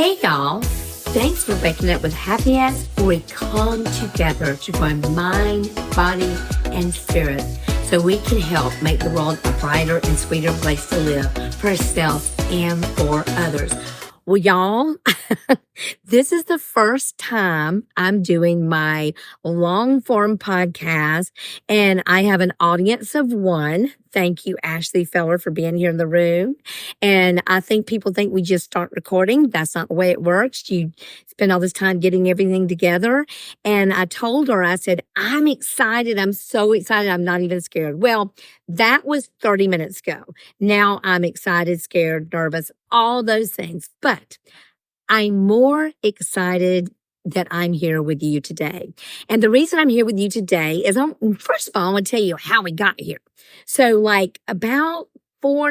Hey y'all, thanks for waking up with Happiest, where we come together to grow mind, body, and spirit so we can help make the world a brighter and sweeter place to live for ourselves and for others. Well, y'all, this is the first time I'm doing my long form podcast, and I have an audience of one. Thank you, Ashley Feller, for being here in the room. And I think people think we just start recording. That's not the way it works. You spend all this time getting everything together. And I told her, I said, I'm excited. I'm so excited. I'm not even scared. Well, that was 30 minutes ago. Now I'm excited, scared, nervous, all those things. But I'm more excited that I'm here with you today. And the reason I'm here with you today is, first of all, I want to tell you how we got here. So like about over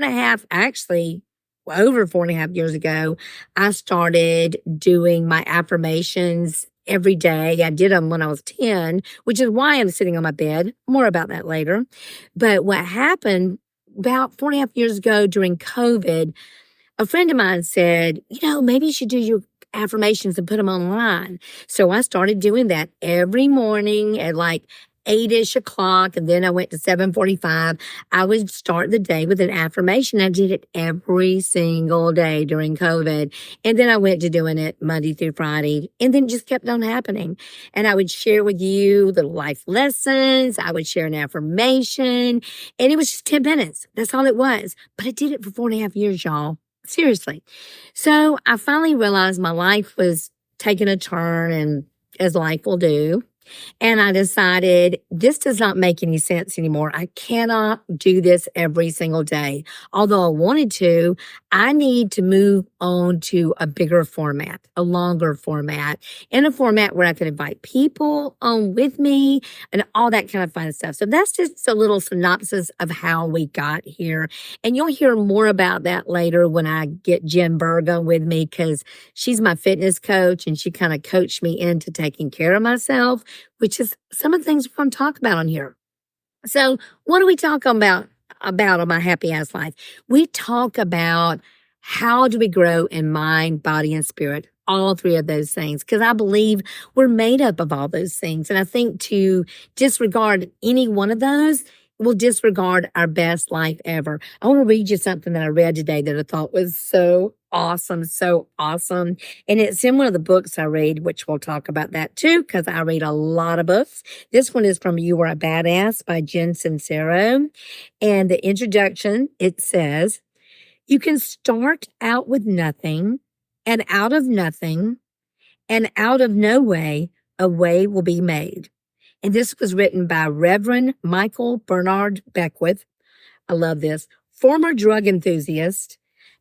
4.5 years ago, I started doing my affirmations every day. I did them when I was 10, which is why I'm sitting on my bed. More about that later. But what happened about 4.5 years ago during COVID, a friend of mine said, maybe you should do your affirmations and put them online. So I started doing that every morning at like 8-ish o'clock, and then I went to 7:45. I would start the day with an affirmation. I did it every single day during COVID. And then I went to doing it Monday through Friday, and then just kept on happening. And I would share with you the life lessons. I would share an affirmation, and it was just 10 minutes. That's all it was. But I did it for 4.5 years, y'all. Seriously. So I finally realized my life was taking a turn, and as life will do. And I decided this does not make any sense anymore. I cannot do this every single day. Although I wanted to, I need to move on to a bigger format, a longer format, and a format where I can invite people on with me and all that kind of fun stuff. So that's just a little synopsis of how we got here. And you'll hear more about that later when I get Jen Berg on with me, because she's my fitness coach and she kind of coached me into taking care of myself, which is some of the things we're going to talk about on here. So what do we talk about on My Happy Ass Life? We talk about how do we grow in mind, body, and spirit, all three of those things, because I believe we're made up of all those things. And I think to disregard any one of those will disregard our best life ever. I want to read you something that I read today that I thought was so awesome. And it's in one of the books I read, which we'll talk about that too, because I read a lot of books. This one is from You Are a Badass by Jen Sincero. And the introduction, it says, you can start out with nothing, and out of nothing, and out of no way, a way will be made. And this was written by Reverend Michael Bernard Beckwith. I love this. Former drug enthusiast,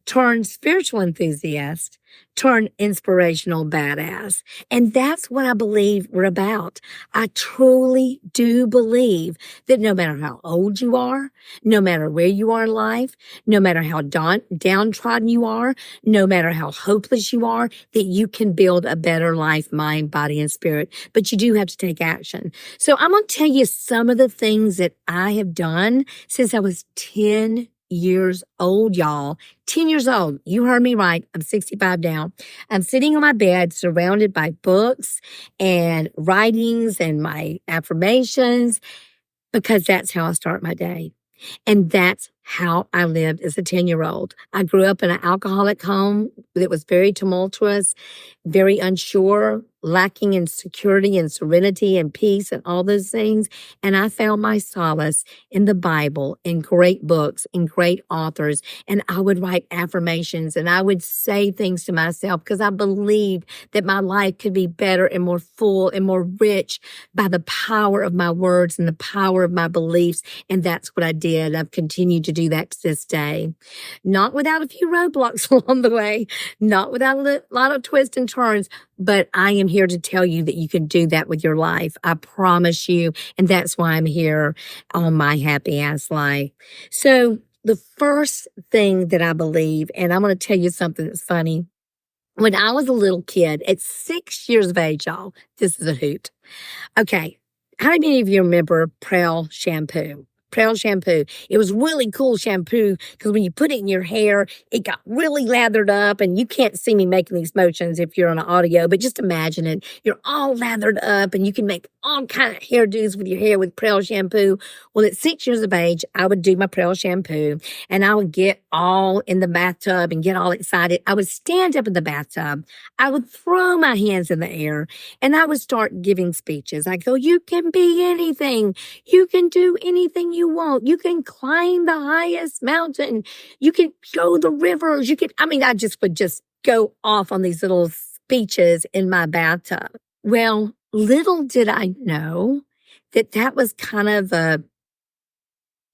turned spiritual enthusiast, turned inspirational badass. And that's what I believe we're about. I truly do believe that no matter how old you are, no matter where you are in life, no matter how downtrodden you are, no matter how hopeless you are, that you can build a better life, mind, body, and spirit. But you do have to take action. So I'm going to tell you some of the things that I have done since I was 10 years old, y'all. 10 years old. You heard me right. I'm 65 now. I'm sitting on my bed surrounded by books and writings and my affirmations, because that's how I start my day. And that's how I lived as a 10-year-old. I grew up in an alcoholic home that was very tumultuous, very unsure, lacking in security and serenity and peace and all those things. And I found my solace in the Bible, in great books, in great authors. And I would write affirmations and I would say things to myself because I believed that my life could be better and more full and more rich by the power of my words and the power of my beliefs. And that's what I did. I've continued to do that to this day. Not without a few roadblocks along the way, not without a lot of twists and turns, but I am here to tell you that you can do that with your life. I promise you. And that's why I'm here on My Happy Ass Life. So the first thing that I believe, and I'm going to tell you something that's funny. When I was a little kid, at 6 years of age, y'all, this is a hoot. Okay. How many of you remember Prowl Shampoo? Prowl Shampoo. It was really cool shampoo because when you put it in your hair, it got really lathered up, and you can't see me making these motions if you're on an audio, but just imagine it. You're all lathered up and you can make all kind of hairdos with your hair with Prowl Shampoo. Well, at 6 years of age, I would do my Prowl Shampoo and I would get all in the bathtub and get all excited. I would stand up in the bathtub. I would throw my hands in the air and I would start giving speeches. I go, you can be anything. You can do anything you want. You can climb the highest mountain. You can go the rivers. I just would just go off on these little speeches in my bathtub. Well, little did I know that was kind of a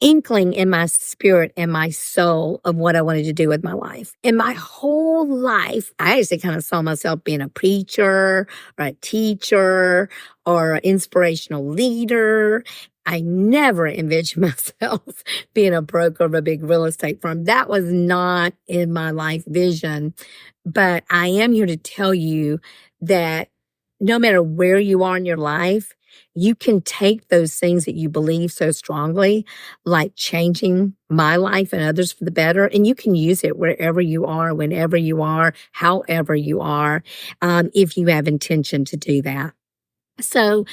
inkling in my spirit and my soul of what I wanted to do with my life. In my whole life, I actually kind of saw myself being a preacher or a teacher or an inspirational leader. I never envisioned myself being a broker of a big real estate firm. That was not in my life vision. But I am here to tell you that no matter where you are in your life, you can take those things that you believe so strongly, like changing my life and others for the better, and you can use it wherever you are, whenever you are, however you are, if you have intention to do that. So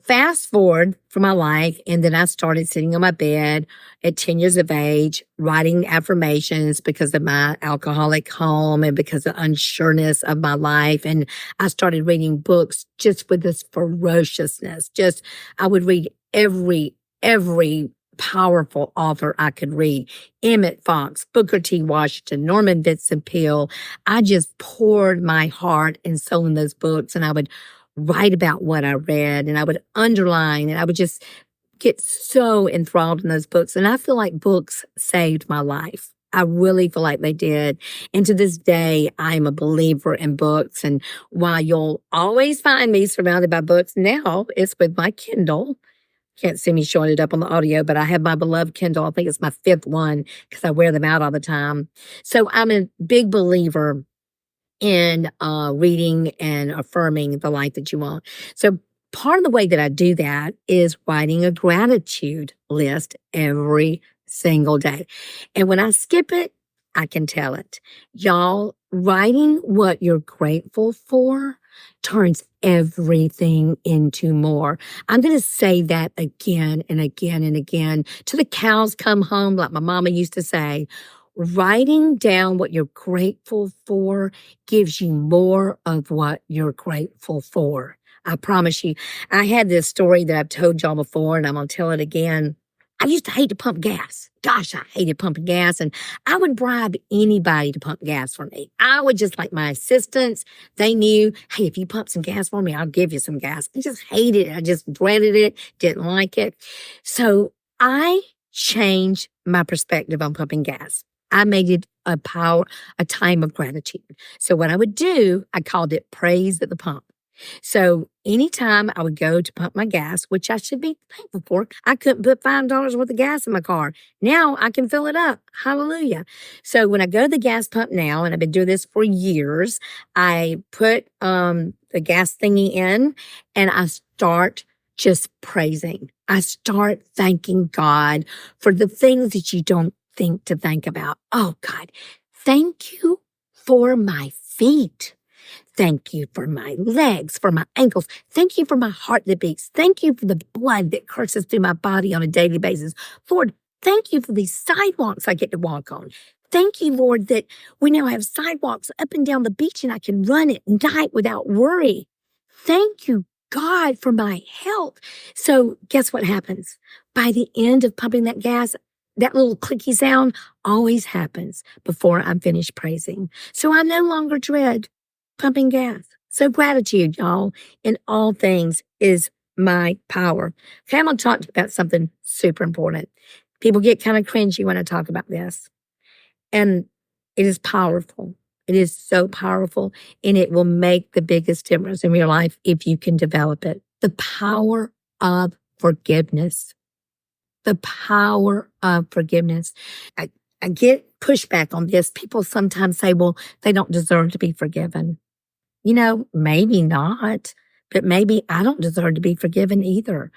fast forward for my life, and then I started sitting on my bed at 10 years of age, writing affirmations because of my alcoholic home and because of the unsureness of my life. And I started reading books just with this ferociousness. I would read every powerful author I could read. Emmett Fox, Booker T. Washington, Norman Vincent Peale. I just poured my heart and soul in those books, and I would write about what I read, and I would underline, and I would just get so enthralled in those books. And I feel like books saved my life. I really feel like they did. And to this day, I'm a believer in books. And while you'll always find me surrounded by books, now it's with my Kindle. Can't see me showing it up on the audio, but I have my beloved Kindle. I think it's my 5th one because I wear them out all the time. So I'm a big believer in reading and affirming the life that you want. So part of the way that I do that is writing a gratitude list every single day. And when I skip it, I can tell it. Y'all, writing what you're grateful for turns everything into more. I'm going to say that again and again and again till the cows come home, like my mama used to say. Writing down what you're grateful for gives you more of what you're grateful for. I promise you. I had this story that I've told y'all before, and I'm going to tell it again. I used to hate to pump gas. Gosh, I hated pumping gas, and I would bribe anybody to pump gas for me. I would just, like my assistants, they knew, hey, if you pump some gas for me, I'll give you some gas. I just hated it. I just dreaded it, didn't like it. So I changed my perspective on pumping gas. I made it a time of gratitude. So what I would do, I called it praise at the pump. So anytime I would go to pump my gas, which I should be thankful for, I couldn't put $5 worth of gas in my car. Now I can fill it up. Hallelujah. So when I go to the gas pump now, and I've been doing this for years, I put the gas thingy in and I start just praising. I start thanking God for the things that you don't think to think about. Oh God, thank you for my feet. Thank you for my legs, for my ankles. Thank you for my heart that beats. Thank you for the blood that courses through my body on a daily basis. Lord, thank you for these sidewalks I get to walk on. Thank you, Lord, that we now have sidewalks up and down the beach and I can run at night without worry. Thank you, God, for my health. So guess what happens? By the end of pumping that gas, that little clicky sound always happens before I'm finished praising. So I no longer dread pumping gas. So gratitude, y'all, in all things is my power. Okay, I'm going to talk about something super important. People get kind of cringy when I talk about this. And it is powerful. It is so powerful, and it will make the biggest difference in your life if you can develop it. The power of forgiveness. The power of forgiveness. I get pushback on this. People sometimes say, well, they don't deserve to be forgiven. You know, maybe not, but maybe I don't deserve to be forgiven either.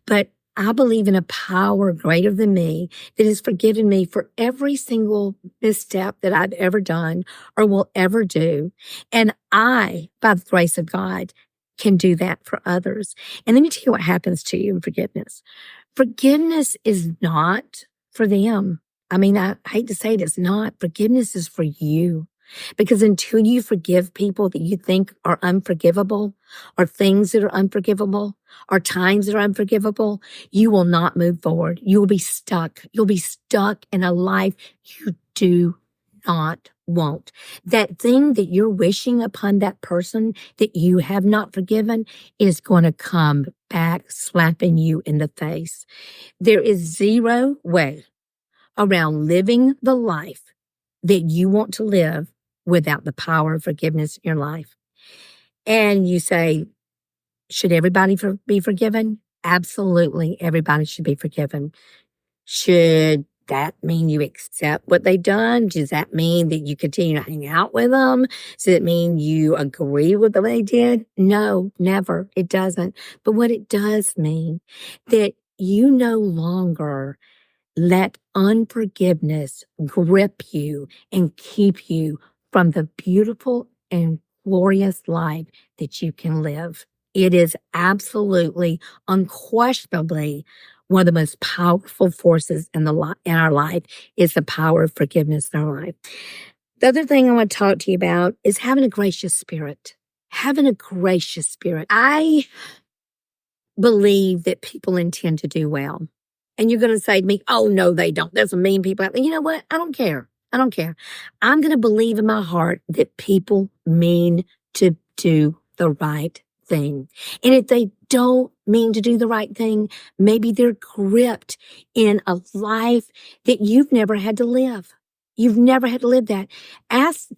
But I believe in a power greater than me that has forgiven me for every single misstep that I've ever done or will ever do. And I, by the grace of God, can do that for others. And let me tell you what happens to you in forgiveness. Forgiveness is not for them. I mean, I hate to say it, it's not. Forgiveness is for you. Because until you forgive people that you think are unforgivable, or things that are unforgivable, or times that are unforgivable, you will not move forward. You will be stuck. You'll be stuck in a life you do not want. That thing that you're wishing upon that person that you have not forgiven is going to come back slapping you in the face. There is zero way around living the life that you want to live without the power of forgiveness in your life. And you say, should everybody be forgiven? Absolutely, everybody should be forgiven. Should that mean you accept what they've done? Does that mean that you continue to hang out with them? Does it mean you agree with what they did? No, never. It doesn't. But what it does mean that you no longer let unforgiveness grip you and keep you from the beautiful and glorious life that you can live. It is absolutely, unquestionably, one of the most powerful forces in our life is the power of forgiveness in our life. The other thing I want to talk to you about is having a gracious spirit. Having a gracious spirit. I believe that people intend to do well. And you're going to say to me, oh, no, they don't. There's some mean people out there. You know what? I don't care. I don't care. I'm going to believe in my heart that people mean to do the right thing. And if they don't mean to do the right thing, maybe they're gripped in a life that you've never had to live. You've never had to live that.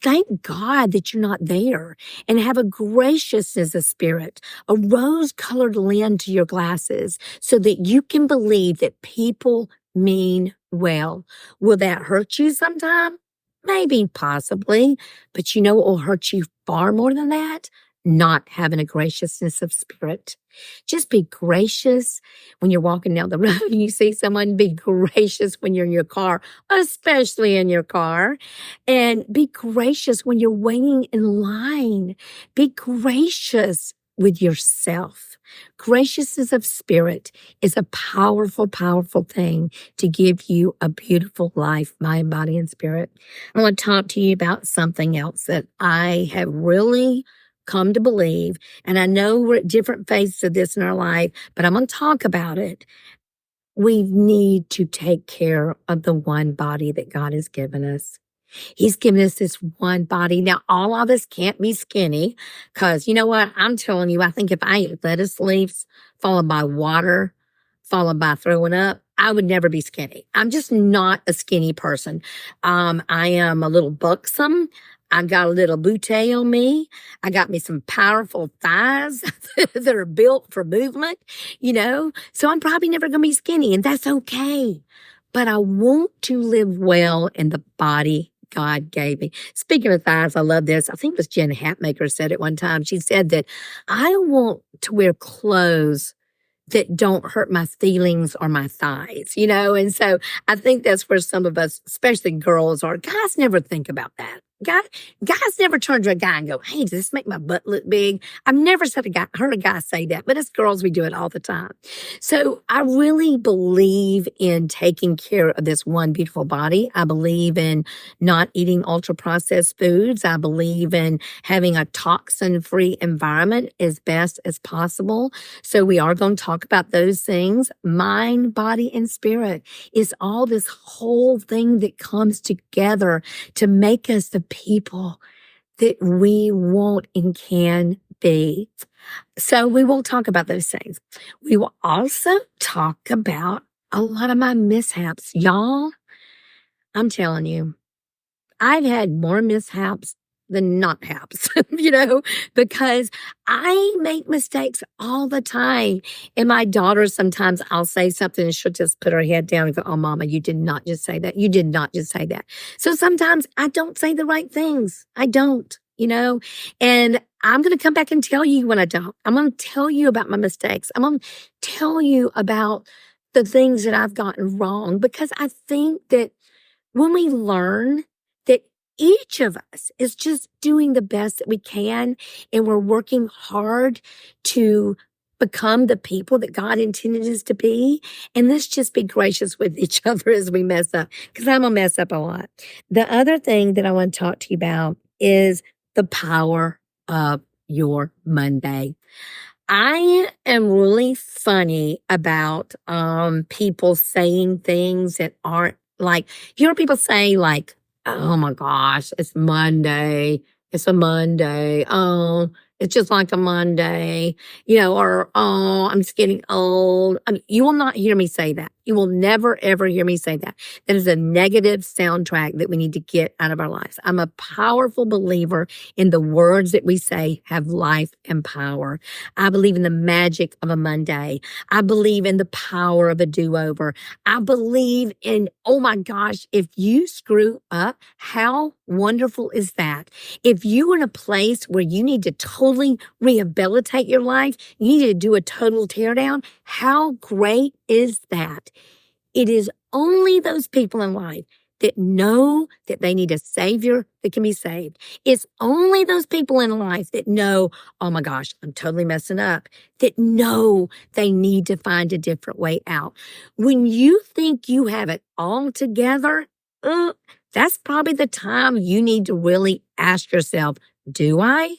Thank God that you're not there, and have a graciousness of spirit, a rose-colored lens to your glasses so that you can believe that people mean well. Will that hurt you sometime? Maybe, possibly. But you know what will hurt you far more than that? Not having a graciousness of spirit. Just be gracious when you're walking down the road and you see someone. Be gracious when you're in your car, especially in your car. And be gracious when you're waiting in line. Be gracious with yourself. Graciousness of spirit is a powerful, powerful thing to give you a beautiful life, mind, body, and spirit. I want to talk to you about something else that I have really come to believe, and I know we're at different phases of this in our life, but I'm going to talk about it. We need to take care of the one body that God has given us. He's given us this one body. Now, all of us can't be skinny because, you know what? I'm telling you, I think if I ate lettuce leaves followed by water, followed by throwing up, I would never be skinny. I'm just not a skinny person. I am a little buxom. I got a little booty on me. I got me some powerful thighs that are built for movement, so I'm probably never going to be skinny, and that's okay. But I want to live well in the body God gave me. Speaking of thighs, I love this. I think it was Jen Hatmaker said it one time. She said that I want to wear clothes that don't hurt my feelings or my thighs, and so I think that's where some of us, especially girls, are. Guys never think about that. Guys never turn to a guy and go, hey, does this make my butt look big? I've never heard a guy say that, but as girls, we do it all the time. So I really believe in taking care of this one beautiful body. I believe in not eating ultra-processed foods. I believe in having a toxin-free environment as best as possible. So we are going to talk about those things. Mind, body, and spirit is all this whole thing that comes together to make us the people that we want and can be. So we will talk about those things. We will also talk about a lot of my mishaps. Y'all, I'm telling you, I've had more mishaps than not haps, because I make mistakes all the time. And my daughter, sometimes I'll say something and she'll just put her head down and go, oh, Mama, you did not just say that. You did not just say that. So sometimes I don't say the right things. I don't. And I'm going to come back and tell you when I don't. I'm going to tell you about my mistakes. I'm going to tell you about the things that I've gotten wrong, because I think that when we learn that each of us is just doing the best that we can, and we're working hard to become the people that God intended us to be, and let's just be gracious with each other as we mess up, because I'm going to mess up a lot. The other thing that I want to talk to you about is the power of your Monday. I am really funny about people saying things that aren't like, you hear people say like, oh my gosh, it's Monday. It's a Monday. Oh, it's just like a Monday, or, oh, I'm just getting old. I mean, you will not hear me say that. You will never, ever hear me say that. That is a negative soundtrack that we need to get out of our lives. I'm a powerful believer in the words that we say have life and power. I believe in the magic of a Monday. I believe in the power of a do-over. I believe in, oh my gosh, if you screw up, how wonderful is that? If you're in a place where you need to totally rehabilitate your life, you need to do a total teardown, how great is that? It is only those people in life that know that they need a savior that can be saved. It's only those people in life that know, oh my gosh, I'm totally messing up, that know they need to find a different way out. When you think you have it all together, that's probably the time you need to really ask yourself, do I?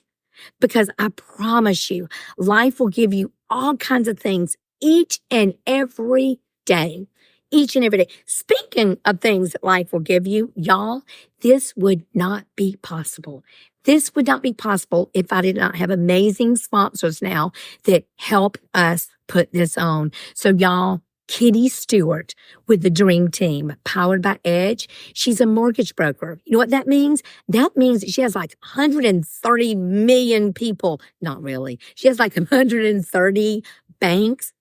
Because I promise you, life will give you all kinds of things each and every day. Each and every day. Speaking of things that life will give you, y'all, this would not be possible. This would not be possible if I did not have amazing sponsors now that help us put this on. So y'all, Kitty Stewart with the Dream Team, powered by Edge. She's a mortgage broker. You know what that means? That means that she has like 130 million people. Not really. She has like 130 banks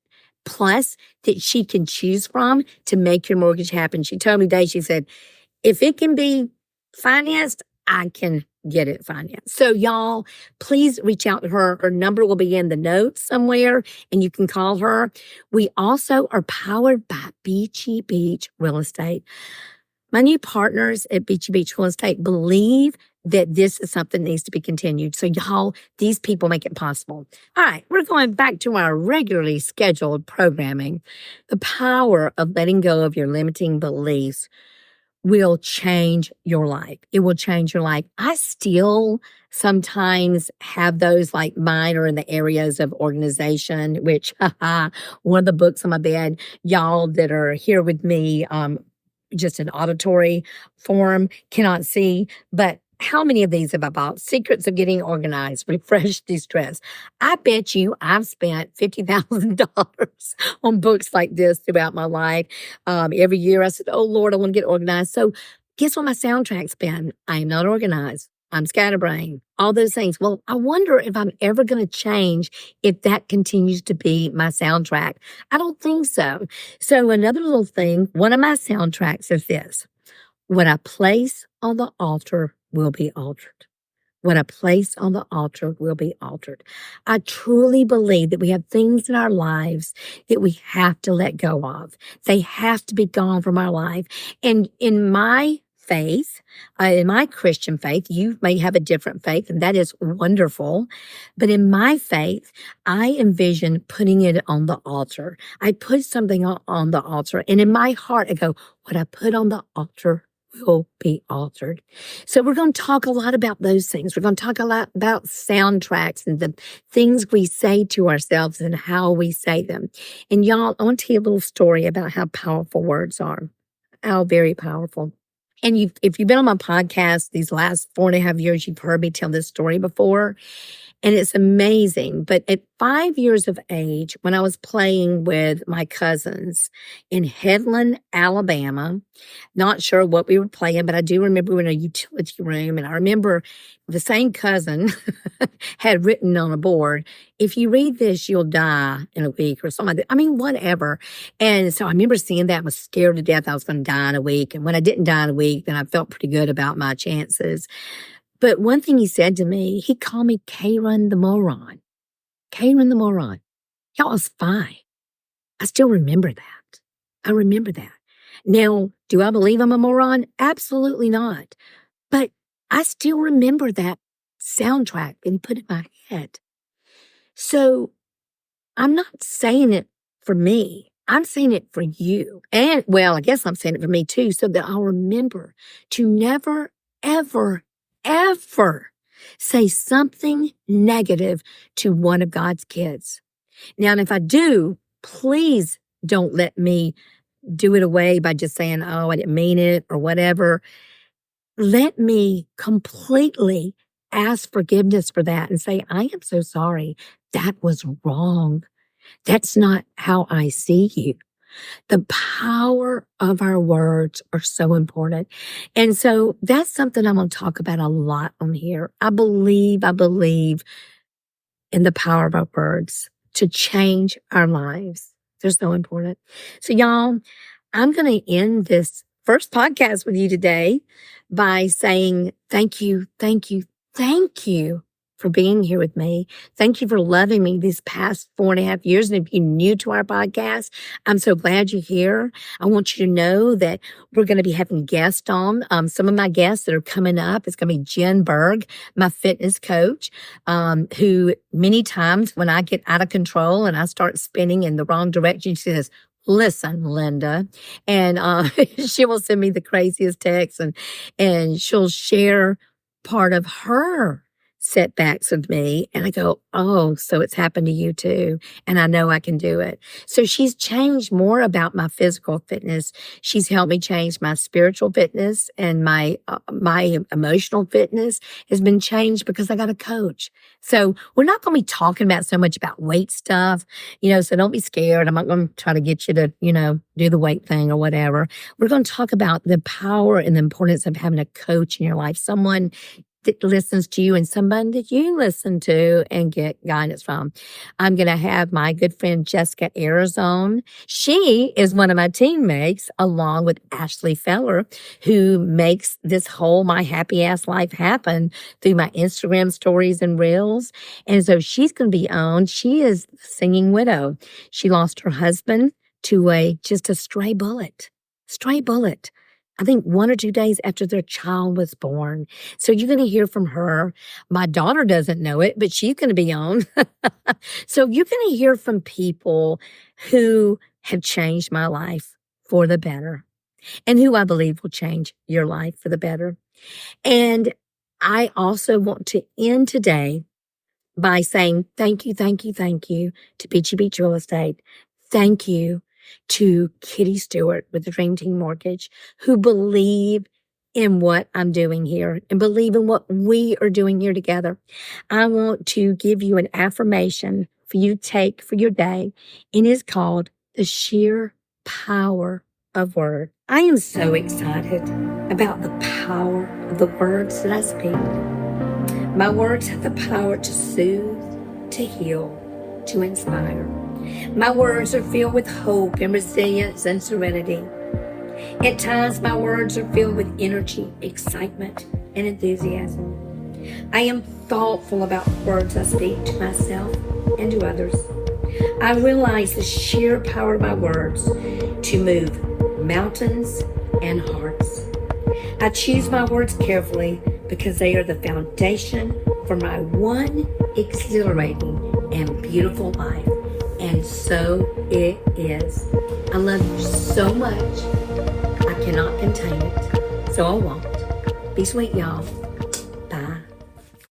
plus that she can choose from to make your mortgage happen. She told me today, she said, if it can be financed, I can get it financed. So y'all, please reach out to her. Her number will be in the notes somewhere and you can call her. We also are powered by Beachy Beach Real Estate. My new partners at Beachy Beach Real Estate believe that this is something that needs to be continued. So y'all, these people make it possible. All right, we're going back to our regularly scheduled programming. The power of letting go of your limiting beliefs will change your life. It will change your life. I still sometimes have those, like mine are in the areas of organization, which one of the books on my bed, y'all that are here with me, just an auditory form, cannot see, but how many of these have I bought? Secrets of Getting Organized, Refresh, De-Stress. I bet you I've spent $50,000 on books like this throughout my life. Every year I said, oh Lord, I want to get organized. So guess what my soundtrack's been? I am not organized. I'm scatterbrained. All those things. Well, I wonder if I'm ever going to change if that continues to be my soundtrack. I don't think so. So another little thing, one of my soundtracks is this. What I place on the altar will be altered. What I place on the altar will be altered. I truly believe that we have things in our lives that we have to let go of. They have to be gone from our life. And in my faith, in my Christian faith, you may have a different faith, and that is wonderful. But in my faith, I envision putting it on the altar. I put something on the altar, and in my heart, I go, what I put on the altar will be altered. So we're going to talk a lot about those things. We're going to talk a lot about soundtracks and the things we say to ourselves and how we say them. And y'all, I want to tell you a little story about how powerful words are. How very powerful. And if you've been on my podcast these last 4.5 years, you've heard me tell this story before. And it's amazing. But at 5 years of age, when I was playing with my cousins in Headland, Alabama, not sure what we were playing, but I do remember we were in a utility room. And I remember the same cousin had written on a board, if you read this, you'll die in a week or something like that. I mean, whatever. And so I remember seeing that and was scared to death I was going to die in a week. And when I didn't die in a week, then I felt pretty good about my chances. But one thing he said to me, he called me Karen the moron. Karen the moron. Y'all, was fine. I still remember that. I remember that. Now, do I believe I'm a moron? Absolutely not. But I still remember that soundtrack that he put in my head. So I'm not saying it for me. I'm saying it for you. And, well, I guess I'm saying it for me too, so that I'll remember to never, ever, ever say something negative to one of God's kids. Now, and if I do, please don't let me do it away by just saying, oh, I didn't mean it or whatever. Let me completely ask forgiveness for that and say, I am so sorry. That was wrong. That's not how I see you. The power of our words are so important. And so that's something I'm going to talk about a lot on here. I believe in the power of our words to change our lives. They're so important. So y'all, I'm going to end this first podcast with you today by saying thank you, thank you, thank you for being here with me. Thank you for loving me these past 4.5 years. And if you're new to our podcast, I'm so glad you're here. I want you to know that we're going to be having guests on. Some of my guests that are coming up, it's going to be Jen Berg, my fitness coach, who many times when I get out of control and I start spinning in the wrong direction, she says, listen, Linda. And she will send me the craziest texts and she'll share part of her setbacks with me. And I go, oh, so it's happened to you too. And I know I can do it. So she's changed more about my physical fitness. She's helped me change my spiritual fitness, and my emotional fitness has been changed because I got a coach. So we're not going to be talking about so much about weight stuff, so don't be scared. I'm not going to try to get you to, do the weight thing or whatever. We're going to talk about the power and the importance of having a coach in your life, someone that listens to you and somebody that you listen to and get guidance from. I'm going to have my good friend Jessica Arizona. She is one of my teammates, along with Ashley Feller, who makes this whole My Happy Ass Life happen through my Instagram stories and reels. And so she's going to be on. She is a singing widow. She lost her husband to just a stray bullet. I think 1 or 2 days after their child was born. So you're going to hear from her. My daughter doesn't know it, but she's going to be on. So you're going to hear from people who have changed my life for the better and who I believe will change your life for the better. And I also want to end today by saying thank you to Beachy Beach Real Estate. Thank you to Kitty Stewart with the Dream Team Mortgage, who believe in what I'm doing here and believe in what we are doing here together. I want to give you an affirmation for you to take for your day, and it's called the sheer power of word. I am so excited about the power of the words that I speak. My words have the power to soothe, to heal, to inspire. My words are filled with hope and resilience and serenity. At times, my words are filled with energy, excitement, and enthusiasm. I am thoughtful about the words I speak to myself and to others. I realize the sheer power of my words to move mountains and hearts. I choose my words carefully because they are the foundation for my one exhilarating and beautiful life. And so it is. I love you so much. I cannot contain it. So I won't. Be sweet, y'all.